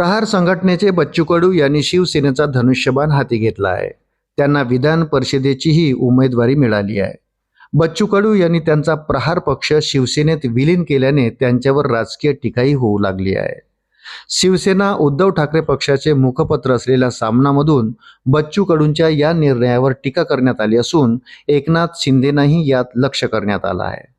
प्रहार संघटनेचे बच्चू कडू यांनी शिवसेनेचा धनुष्यबाण हाती घेतला आहे। त्यांना विधान परिषदेचीही उमेदवारी मिळाली आहे। बच्चू कडू यांनी त्यांचा प्रहार पक्ष शिवसेनेत विलीन केल्याने त्यांच्यावर राजकीय टीकाही होऊ लागली आहे। शिवसेना उद्धव ठाकरे पक्षाचे मुखपत्र असलेल्या सामनामधून बच्चू कडूंच्या या निर्णयावर टीका करण्यात आली असून एकनाथ शिंदेंनाही यात लक्ष करण्यात आलं आहे।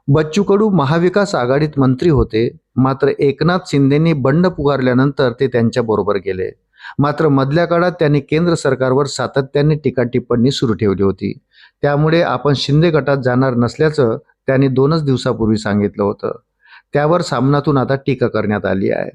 बच्चू कडू महाविकास आघाडीत मंत्री होते, मात्र एकनाथ शिंदेंनी बंड पुकारल्यानंतर ते त्यांच्या बरोबर गेले। मात्र मधल्या काळात त्यांनी केंद्र सरकारवर सातत्याने टीका टिप्पणी सुरू ठेवली होती। त्यामुळे आपण शिंदे गटात जाणार नसल्याचं त्यांनी 2 दिवसापूर्वी सांगितलं होतं। त्यावर सामनातून आता टीका करण्यात आली आहे।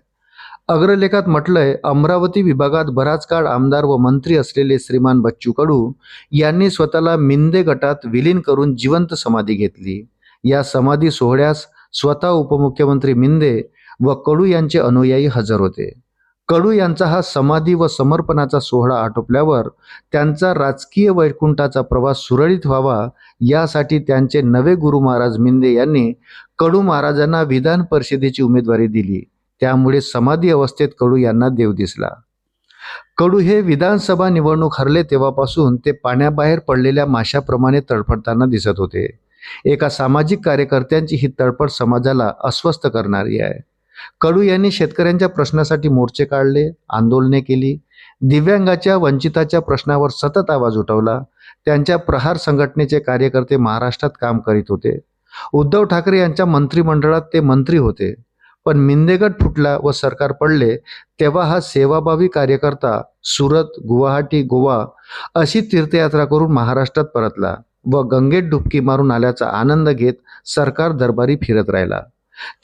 अग्रलेखात म्हटलंय, अमरावती विभागात बराच काळ आमदार व मंत्री असलेले श्रीमान बच्चू कडू यांनी स्वतःला मिंदे गटात विलीन करून जिवंत समाधी घेतली। या समाधी सोहळ्यास स्वतः उपमुख्यमंत्री मिंदे व कडू यांचे अनुयायी हजर होते। कडू यांचा हा समाधी व समर्पणाचा सोहळा आटोपल्यावर त्यांचा राजकीय वैकुंठाचा प्रवास सुरळीत व्हावा यासाठी त्यांचे नवे गुरु महाराज मिंदे यांनी कडू महाराजांना विधान परिषदेची उमेदवारी दिली। त्यामुळे समाधी अवस्थेत कडू यांना देव दिसला। कडू हे विधानसभा निवडणूक हरले तेव्हापासून ते पाण्याबाहेर पडलेल्या माशाप्रमाणे तडफडताना दिसत होते। एका सामाजिक कार्यकर्त्यांची ही तडफड समाजाला अस्वस्थ करणारी आहे। कडू यांनी शेतकऱ्यांच्या प्रश्नासाठी मोर्चे काढले, आंदोलने केली, दिव्यांगाच्या वंचिताच्या प्रश्नावर सतत आवाज उठवला। त्यांच्या प्रहार संघटनेचे कार्यकर्ते महाराष्ट्रात काम करीत होते। उद्धव ठाकरे यांच्या मंत्रिमंडळात ते मंत्री होते। पण मिंदेगट फुटला व सरकार पडले तेव्हा हा सेवाभावी कार्यकर्ता सुरत, गुवाहाटी, गोवा अशी तीर्थयात्रा करून महाराष्ट्रात परतला व गंगेत डुबकी मारून आल्याचा आनंद घेत सरकार दरबारी फिरत राहिला।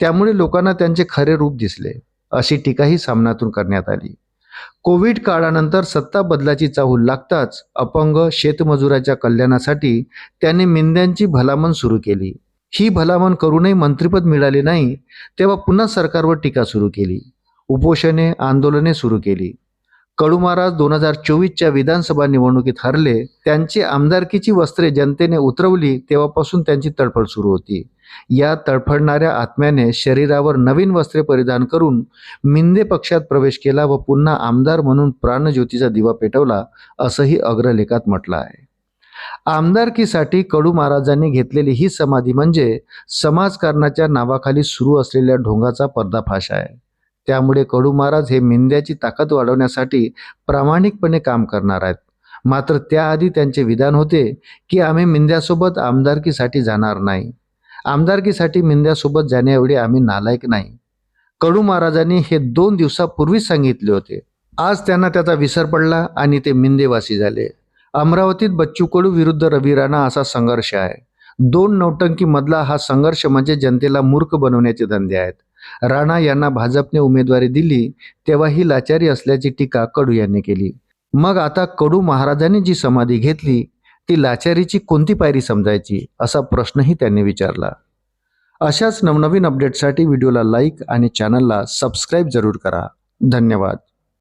त्यामुळे लोकांना त्यांचे खरे रूप दिसले, अशी टीकाही सामनातून करण्यात आली। कोविड काळानंतर सत्ता बदलाची चाहूल लागताच अपंग शेतमजुराच्या कल्याणासाठी त्यांनी मिंद्यांची भलामण सुरू केली। ही भलामण करूनही मंत्रिपद मिळाले नाही तेव्हा पुन्हा सरकारवर टीका सुरू केली, उपोषणे, आंदोलने सुरू केली। कडू महाराज 2024च्या विधानसभा निवडणुकीत हरले। त्यांची आमदारकीची वस्त्रे जनतेने उतरवली तेव्हापासून त्यांची तडफड सुरू होती। या तडफडणाऱ्या आत्म्याने शरीरावर नवीन वस्त्रे परिधान करून मिंदे पक्षात प्रवेश केला व पुन्हा आमदार म्हणून प्राणज्योतीचा दिवा पेटवला, असंही अग्रलेखात म्हटलं आहे। आमदारकीसाठी कडू महाराजांनी घेतलेली ही समाधी म्हणजे समाजकारणाच्या नावाखाली सुरू असलेल्या ढोंगाचा पर्दाफाश आहे। त्यामुळे कडू महाराज हे मिंद्याची ताकद वाढवण्यासाठी प्रामाणिकपणे काम करणार आहेत। मात्र त्याआधी त्यांचे विधान होते की आम्ही मिंद्यासोबत आमदारकीसाठी जाणार नाही, आमदारकीसाठी मिंद्यासोबत जाण्याएवढे आम्ही नालायक नाही। कडू महाराजांनी हे 2 दिवसापूर्वीच सांगितले होते। आज त्यांना त्याचा विसर पडला आणि ते मिंदेवासी झाले। अमरावतीत बच्चू कडू विरुद्ध रवी राणा असा संघर्ष आहे। 2 नौटंकी मधला हा संघर्ष म्हणजे जनतेला मूर्ख बनवण्याचे धंदे आहेत। राणा यांना भाजपने उमेदवारी दिली तेव्हा ही लाचारी असल्याची टीका कडू यांनी केली। मग आता कडू महाराजांनी जी समाधी घेतली ती लाचारीची कोणती पायरी समजायची, असा प्रश्नही त्यांनी विचारला। अशाच नवनवीन अपडेट्ससाठी व्हिडिओला लाईक आणि चॅनलला सबस्क्राईब जरूर करा। धन्यवाद।